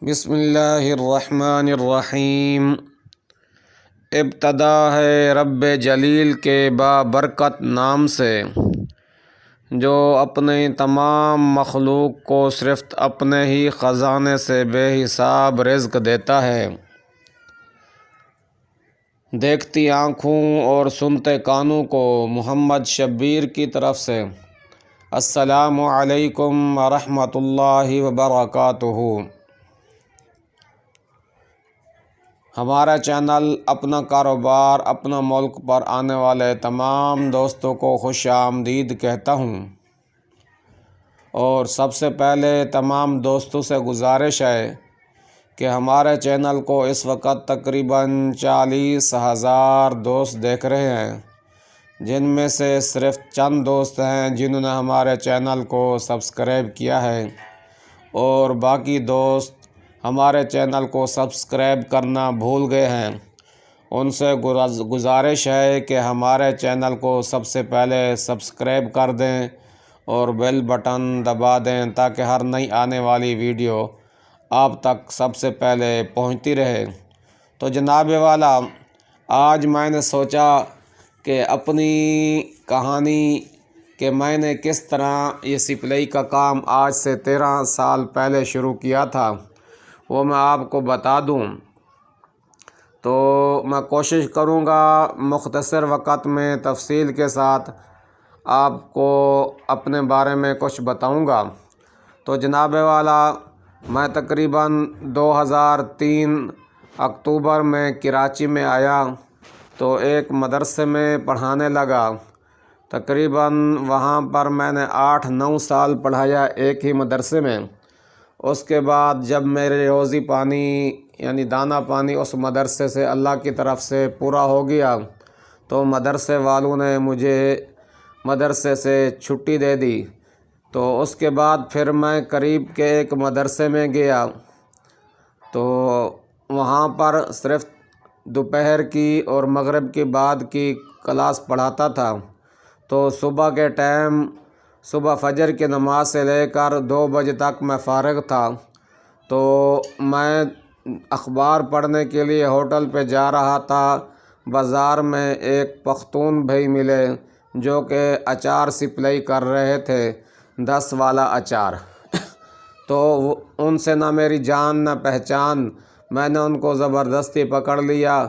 بسم اللہ الرحمن الرحیم۔ ابتدا ہے رب جلیل کے بابرکت نام سے، جو اپنے تمام مخلوق کو صرف اپنے ہی خزانے سے بے حساب رزق دیتا ہے۔ دیکھتی آنکھوں اور سنتے کانوں کو محمد شبیر کی طرف سے السلام علیکم ورحمۃ اللہ وبرکاتہ۔ ہمارا چینل اپنا کاروبار اپنا ملک پر آنے والے تمام دوستوں کو خوش آمدید کہتا ہوں، اور سب سے پہلے تمام دوستوں سے گزارش ہے کہ ہمارے چینل کو اس وقت تقریباً 40,000 دوست دیکھ رہے ہیں، جن میں سے صرف چند دوست ہیں جنہوں نے ہمارے چینل کو سبسکرائب کیا ہے، اور باقی دوست ہمارے چینل کو سبسکرائب کرنا بھول گئے ہیں۔ ان سے گزارش ہے کہ ہمارے چینل کو سب سے پہلے سبسکرائب کر دیں اور بیل بٹن دبا دیں تاکہ ہر نئی آنے والی ویڈیو آپ تک سب سے پہلے پہنچتی رہے۔ تو جناب والا، آج میں نے سوچا کہ اپنی کہانی کہ میں نے کس طرح یہ سپلائی کا کام آج سے 13 سال پہلے شروع کیا تھا وہ میں آپ کو بتا دوں۔ تو میں کوشش کروں گا مختصر وقت میں تفصیل کے ساتھ آپ کو اپنے بارے میں کچھ بتاؤں گا۔ تو جناب والا، میں تقریباً 2003 اکتوبر میں کراچی میں آیا تو ایک مدرسے میں پڑھانے لگا۔ تقریباً وہاں پر میں نے 8-9 سال پڑھایا ایک ہی مدرسے میں۔ اس کے بعد جب میرے روزی پانی یعنی دانہ پانی اس مدرسے سے اللہ کی طرف سے پورا ہو گیا تو مدرسے والوں نے مجھے مدرسے سے چھٹی دے دی۔ تو اس کے بعد پھر میں قریب کے ایک مدرسے میں گیا تو وہاں پر صرف دوپہر کی اور مغرب کے بعد کی کلاس پڑھاتا تھا۔ تو صبح کے ٹائم صبح فجر کی نماز سے لے کر 2 بجے تک میں فارغ تھا۔ تو میں اخبار پڑھنے کے لیے ہوٹل پہ جا رہا تھا، بازار میں ایک پختون بھائی ملے جو کہ اچار سپلائی کر رہے تھے، 10 والا اچار۔ تو ان سے نہ میری جان نہ پہچان، میں نے ان کو زبردستی پکڑ لیا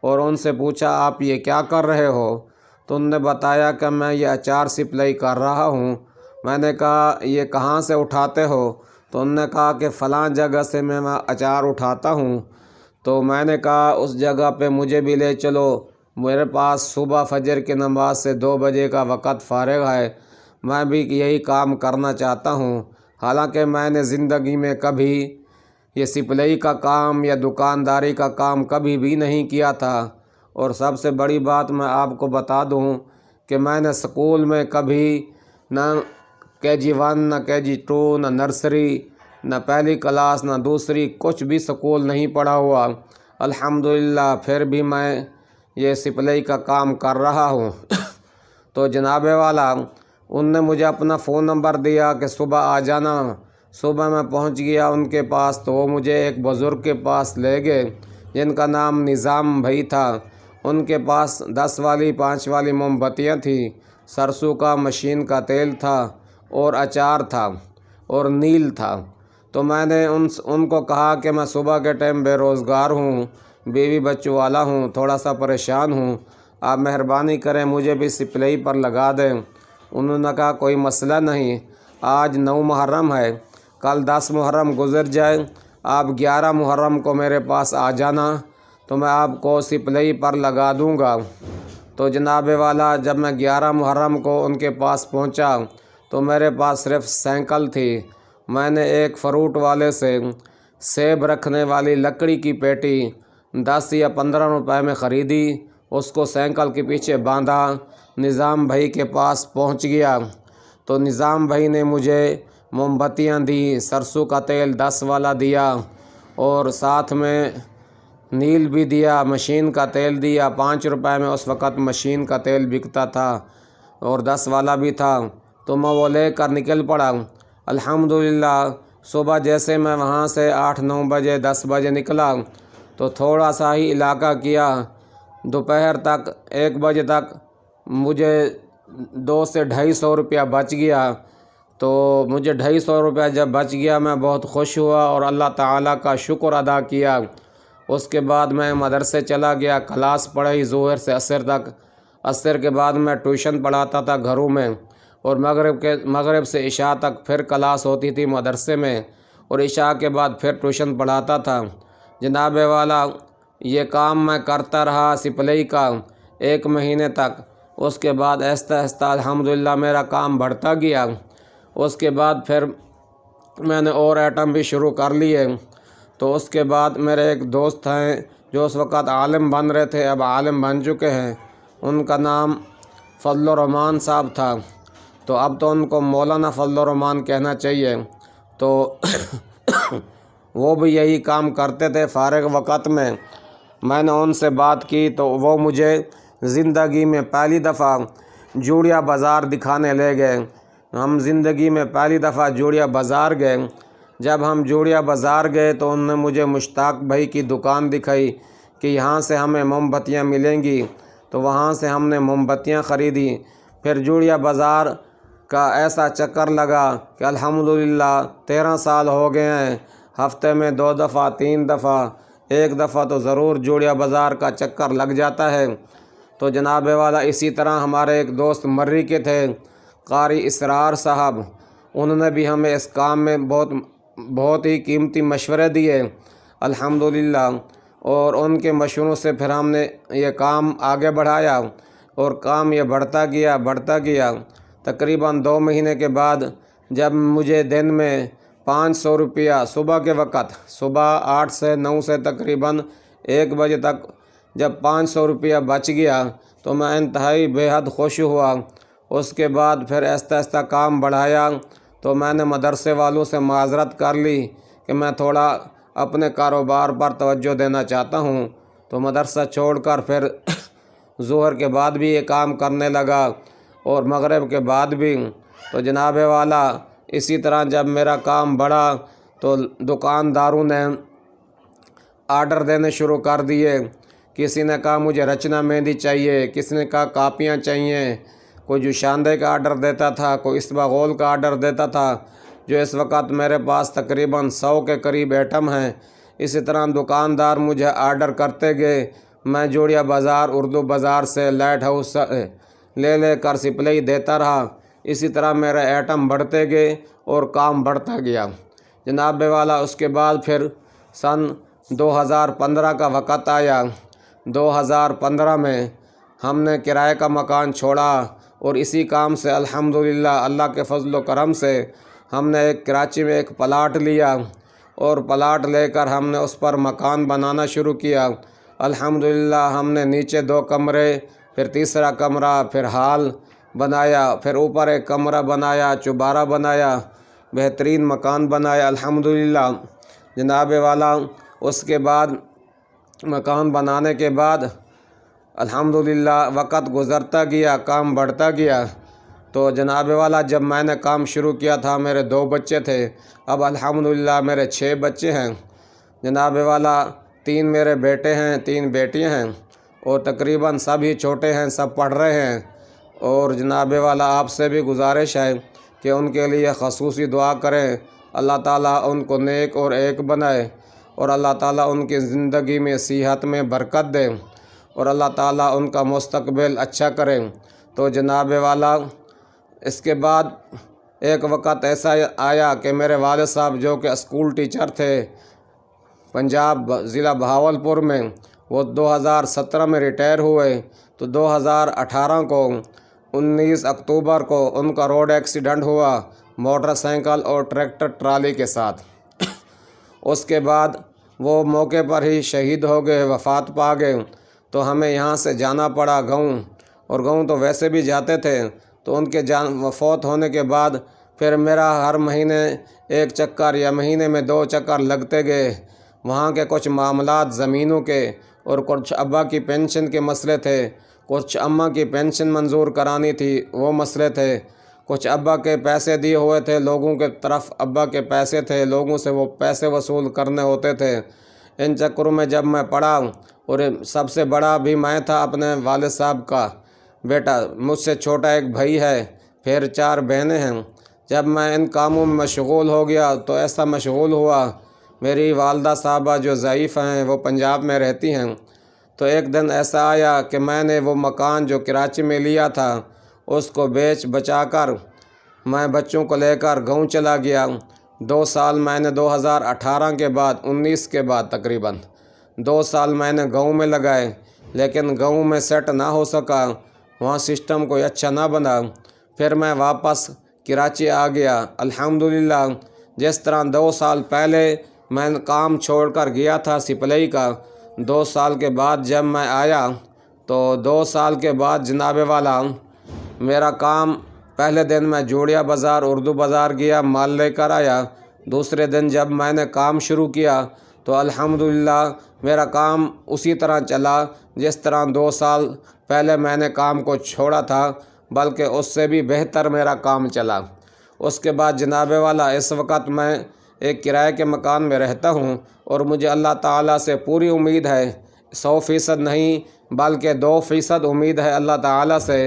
اور ان سے پوچھا آپ یہ کیا کر رہے ہو؟ تو انہوں نے بتایا کہ میں یہ اچار سپلائی کر رہا ہوں۔ میں نے کہا یہ کہاں سے اٹھاتے ہو؟ تو انہوں نے کہا کہ فلاں جگہ سے میں اچار اٹھاتا ہوں۔ تو میں نے کہا اس جگہ پہ مجھے بھی لے چلو، میرے پاس صبح فجر کی نماز سے 2 بجے کا وقت فارغ ہے، میں بھی یہی کام کرنا چاہتا ہوں۔ حالانکہ میں نے زندگی میں کبھی یہ سپلائی کا کام یا دکانداری کا کام کبھی بھی نہیں کیا تھا، اور سب سے بڑی بات میں آپ کو بتا دوں کہ میں نے سکول میں کبھی نہ KG1 نہ KG2 نہ نرسری نہ پہلی کلاس نہ دوسری کچھ بھی سکول نہیں پڑھا ہوا، الحمدللہ پھر بھی میں یہ سپلائی کا کام کر رہا ہوں۔ تو جناب والا، ان نے مجھے اپنا فون نمبر دیا کہ صبح آ جانا۔ صبح میں پہنچ گیا ان کے پاس تو وہ مجھے ایک بزرگ کے پاس لے گئے جن کا نام نظام بھائی تھا۔ ان کے پاس 10 والی 5 والی موم بتیاں تھیں، سرسوں کا مشین کا تیل تھا اور اچار تھا اور نیل تھا۔ تو میں نے ان کو کہا کہ میں صبح کے ٹائم بے روزگار ہوں، بیوی بچوں والا ہوں، تھوڑا سا پریشان ہوں، آپ مہربانی کریں مجھے بھی سپلائی پر لگا دیں۔ انہوں نے کہا کوئی مسئلہ نہیں، آج 9 محرم ہے، کل 10 محرم گزر جائے، آپ 11 محرم کو میرے پاس آ جانا تو میں آپ کو سپلائی پر لگا دوں گا۔ تو جناب والا، جب میں 11 محرم کو ان کے پاس پہنچا تو میرے پاس صرف سائیکل تھی۔ میں نے ایک فروٹ والے سے سیب رکھنے والی لکڑی کی پیٹی 10 یا 15 روپے میں خریدی، اس کو سائیکل کے پیچھے باندھا، نظام بھائی کے پاس پہنچ گیا۔ تو نظام بھائی نے مجھے موم بتیاں دی، سرسوں کا تیل 10 والا دیا اور ساتھ میں نیل بھی دیا، مشین کا تیل دیا، 5 روپے میں اس وقت مشین کا تیل بکتا تھا اور 10 والا بھی تھا۔ تو میں وہ لے کر نکل پڑا۔ الحمدللہ صبح جیسے میں وہاں سے 8-9 بجے 10 بجے نکلا تو تھوڑا سا ہی علاقہ کیا، دوپہر تک 1 بجے تک مجھے 200 سے 250 روپیہ بچ گیا۔ تو مجھے 250 روپیہ جب بچ گیا میں بہت خوش ہوا اور اللہ تعالیٰ کا شکر ادا کیا۔ اس کے بعد میں مدرسے چلا گیا، کلاس پڑھی ظہر سے عصر تک۔ عصر کے بعد میں ٹیوشن پڑھاتا تھا گھروں میں، اور مغرب سے عشاء تک پھر کلاس ہوتی تھی مدرسے میں، اور عشاء کے بعد پھر ٹیوشن پڑھاتا تھا۔ جناب والا یہ کام میں کرتا رہا سپلائی کا 1 مہینے تک۔ اس کے بعد آہستہ آہستہ الحمدللہ میرا کام بڑھتا گیا۔ اس کے بعد پھر میں نے اور آئٹم بھی شروع کر لیے۔ تو اس کے بعد میرے ایک دوست ہیں جو اس وقت عالم بن رہے تھے، اب عالم بن چکے ہیں، ان کا نام فضل الرحمان صاحب تھا، تو اب تو ان کو مولانا فضل الرحمان کہنا چاہیے۔ تو وہ بھی یہی کام کرتے تھے فارغ وقت میں۔ میں نے ان سے بات کی تو وہ مجھے زندگی میں پہلی دفعہ جوڑیہ بازار دکھانے لے گئے۔ ہم زندگی میں پہلی دفعہ جوڑیہ بازار گئے۔ جب ہم جوڑیہ بازار گئے تو انہوں نے مجھے مشتاق بھائی کی دکان دکھائی کہ یہاں سے ہمیں موم بتیاں ملیں گی، تو وہاں سے ہم نے موم بتیاں خریدی۔ پھر جوڑیہ بازار کا ایسا چکر لگا کہ الحمدللہ 13 سال ہو گئے ہیں، ہفتے میں 2 دفعہ 3 دفعہ 1 دفعہ تو ضرور جوڑیہ بازار کا چکر لگ جاتا ہے۔ تو جناب والا اسی طرح ہمارے ایک دوست مرری کے تھے قاری اسرار صاحب، انہوں نے بھی ہمیں اس کام میں بہت ہی قیمتی مشورے دیے الحمدللہ، اور ان کے مشوروں سے پھر ہم نے یہ کام آگے بڑھایا، اور کام یہ بڑھتا گیا۔ تقریباً 2 مہینے کے بعد جب مجھے دن میں 500 روپیہ صبح کے وقت، صبح 8 سے 9 سے تقریباً 1 بجے تک جب 500 روپیہ بچ گیا تو میں انتہائی بے حد خوش ہوا۔ اس کے بعد پھر آہستہ آہستہ کام بڑھایا، تو میں نے مدرسے والوں سے معذرت کر لی کہ میں تھوڑا اپنے کاروبار پر توجہ دینا چاہتا ہوں، تو مدرسہ چھوڑ کر پھر ظہر کے بعد بھی یہ کام کرنے لگا اور مغرب کے بعد بھی۔ تو جناب والا اسی طرح جب میرا کام بڑھا تو دکانداروں نے آرڈر دینے شروع کر دیے۔ کسی نے کہا مجھے رچنا مہندی چاہیے، کسی نے کہا کاپیاں چاہیے، کوئی جوشاندے کا آرڈر دیتا تھا، کوئی اسبغول کا آرڈر دیتا تھا، جو اس وقت میرے پاس تقریباً 100 کے قریب آئٹم ہیں۔ اسی طرح دکاندار مجھے آرڈر کرتے گئے، میں جوڑیہ بازار اردو بازار سے لائٹ ہاؤس لے کر سپلائی دیتا رہا۔ اسی طرح میرے آئٹم بڑھتے گئے اور کام بڑھتا گیا جناب والا۔ اس کے بعد پھر سن 2015 کا وقت آیا۔ 2015 میں ہم نے کرائے کا مکان چھوڑا اور اسی کام سے الحمدللہ اللہ کے فضل و کرم سے ہم نے کراچی میں ایک پلاٹ لیا، اور پلاٹ لے کر ہم نے اس پر مکان بنانا شروع کیا۔ الحمدللہ ہم نے نیچے 2 کمرے، پھر تیسرا کمرہ، پھر ہال بنایا، پھر اوپر ایک کمرہ بنایا، چوبارہ بنایا، بہترین مکان بنایا الحمدللہ جناب والا۔ اس کے بعد مکان بنانے کے بعد الحمدللہ وقت گزرتا گیا، کام بڑھتا گیا۔ تو جناب والا جب میں نے کام شروع کیا تھا میرے 2 بچے تھے، اب الحمدللہ میرے 6 بچے ہیں جناب والا۔ 3 میرے بیٹے ہیں، 3 بیٹیاں ہیں، اور تقریباً سب ہی چھوٹے ہیں، سب پڑھ رہے ہیں۔ اور جناب والا آپ سے بھی گزارش ہے کہ ان کے لیے خصوصی دعا کریں، اللہ تعالیٰ ان کو نیک اور ایک بنائے، اور اللہ تعالیٰ ان کی زندگی میں صحت میں برکت دے، اور اللہ تعالیٰ ان کا مستقبل اچھا کرے۔ تو جناب والا اس کے بعد ایک وقت ایسا آیا کہ میرے والد صاحب جو کہ اسکول ٹیچر تھے پنجاب ضلع بہاولپور میں، وہ 2017 میں ریٹائر ہوئے۔ تو 2018 کو 19 اکتوبر کو ان کا روڈ ایکسیڈنٹ ہوا موٹر سائیکل اور ٹریکٹر ٹرالی کے ساتھ۔ اس کے بعد وہ موقع پر ہی شہید ہو گئے، وفات پا گئے۔ تو ہمیں یہاں سے جانا پڑا گاؤں، اور گاؤں تو ویسے بھی جاتے تھے۔ تو ان کے فوت ہونے کے بعد پھر میرا ہر مہینے 1 چکر یا مہینے میں 2 چکر لگتے گئے۔ وہاں کے کچھ معاملات زمینوں کے، اور کچھ ابا کی پینشن کے مسئلے تھے، کچھ اماں کی پینشن منظور کرانی تھی وہ مسئلے تھے، کچھ ابا کے پیسے دیے ہوئے تھے، لوگوں کے طرف ابا کے پیسے تھے، لوگوں سے وہ پیسے وصول کرنے ہوتے تھے۔ ان چکروں میں جب میں پڑھا، اور سب سے بڑا بھی میں تھا اپنے والد صاحب کا بیٹا، مجھ سے چھوٹا ایک بھائی ہے، پھر 4 بہنیں ہیں۔ جب میں ان کاموں میں مشغول ہو گیا تو ایسا مشغول ہوا، میری والدہ صاحبہ جو ضعیف ہیں وہ پنجاب میں رہتی ہیں، تو ایک دن ایسا آیا کہ میں نے وہ مکان جو کراچی میں لیا تھا اس کو بیچ بچا کر میں بچوں کو لے کر گاؤں چلا گیا۔ 2 سال میں نے 2018 کے بعد 19 کے بعد تقریباً 2 سال میں نے گاؤں میں لگائے، لیکن گاؤں میں سیٹ نہ ہو سکا، وہاں سسٹم کوئی اچھا نہ بنا۔ پھر میں واپس کراچی آ گیا۔ الحمدللہ جس طرح 2 سال پہلے میں کام چھوڑ کر گیا تھا سپلائی کا، 2 سال کے بعد جب میں آیا تو 2 سال کے بعد جناب والا میرا کام، پہلے دن میں جوڑیا بازار اردو بازار گیا، مال لے کر آیا۔ دوسرے دن جب میں نے کام شروع کیا تو الحمدللہ میرا کام اسی طرح چلا جس طرح 2 سال پہلے میں نے کام کو چھوڑا تھا، بلکہ اس سے بھی بہتر میرا کام چلا۔ اس کے بعد جناب والا اس وقت میں ایک کرائے کے مکان میں رہتا ہوں، اور مجھے اللہ تعالیٰ سے پوری امید ہے، 100% نہیں بلکہ 2% امید ہے اللہ تعالیٰ سے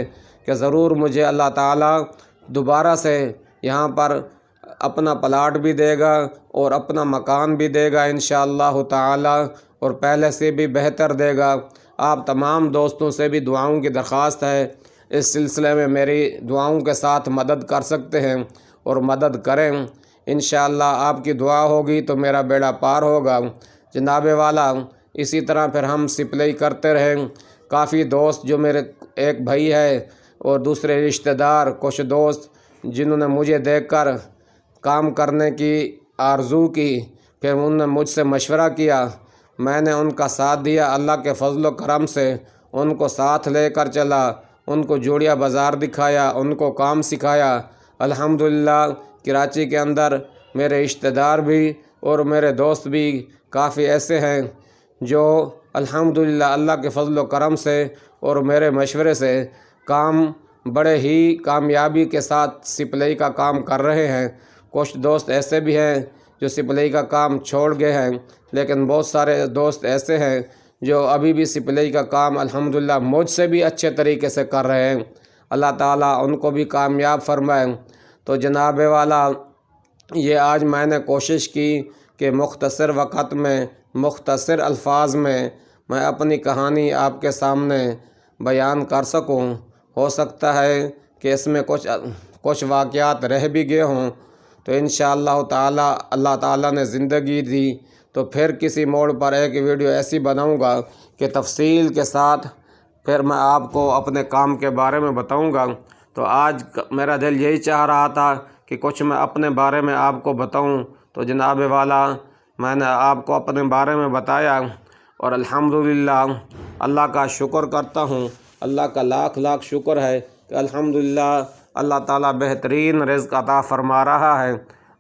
کہ ضرور مجھے اللہ تعالیٰ دوبارہ سے یہاں پر اپنا پلاٹ بھی دے گا اور اپنا مکان بھی دے گا انشاءاللہ تعالیٰ، اور پہلے سے بھی بہتر دے گا۔ آپ تمام دوستوں سے بھی دعاؤں کی درخواست ہے، اس سلسلے میں میری دعاؤں کے ساتھ مدد کر سکتے ہیں اور مدد کریں۔ انشاءاللہ آپ کی دعا ہوگی تو میرا بیڑا پار ہوگا جناب والا۔ اسی طرح پھر ہم سپلائی کرتے رہیں۔ کافی دوست جو میرے ایک بھائی ہے اور دوسرے رشتہ دار، کچھ دوست جنہوں نے مجھے دیکھ کر کام کرنے کی آرزو کی، پھر انہوں نے مجھ سے مشورہ کیا، میں نے ان کا ساتھ دیا۔ اللہ کے فضل و کرم سے ان کو ساتھ لے کر چلا، ان کو جوڑیا بازار دکھایا، ان کو کام سکھایا۔ الحمدللہ کراچی کے اندر میرے رشتہ دار بھی اور میرے دوست بھی کافی ایسے ہیں جو الحمدللہ اللہ کے فضل و کرم سے اور میرے مشورے سے کام بڑے ہی کامیابی کے ساتھ سپلائی کا کام کر رہے ہیں۔ کچھ دوست ایسے بھی ہیں جو سپلائی کا کام چھوڑ گئے ہیں، لیکن بہت سارے دوست ایسے ہیں جو ابھی بھی سپلائی کا کام الحمدللہ مجھ سے بھی اچھے طریقے سے کر رہے ہیں۔ اللہ تعالیٰ ان کو بھی کامیاب فرمائے۔ تو جناب والا یہ آج میں نے کوشش کی کہ مختصر وقت میں، مختصر الفاظ میں میں اپنی کہانی آپ کے سامنے بیان کر سکوں۔ ہو سکتا ہے کہ اس میں کچھ واقعات رہ بھی گئے ہوں، تو انشاءاللہ تعالیٰ اللہ تعالیٰ نے زندگی دی تو پھر کسی موڑ پر ایک ویڈیو ایسی بناؤں گا کہ تفصیل کے ساتھ پھر میں آپ کو اپنے کام کے بارے میں بتاؤں گا۔ تو آج میرا دل یہی چاہ رہا تھا کہ کچھ میں اپنے بارے میں آپ کو بتاؤں، تو جناب والا میں نے آپ کو اپنے بارے میں بتایا، اور الحمدللہ اللہ کا شکر کرتا ہوں۔ اللہ کا لاکھ لاکھ شکر ہے کہ الحمدللہ اللہ تعالیٰ بہترین رزق عطا فرما رہا ہے۔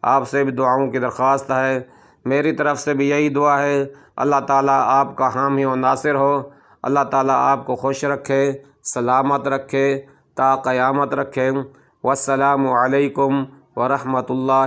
آپ سے بھی دعاؤں کی درخواست ہے، میری طرف سے بھی یہی دعا ہے، اللہ تعالیٰ آپ کا حامی و ناصر ہو، اللہ تعالیٰ آپ کو خوش رکھے، سلامت رکھے، تا قیامت رکھے۔ والسلام علیکم ورحمۃ اللہ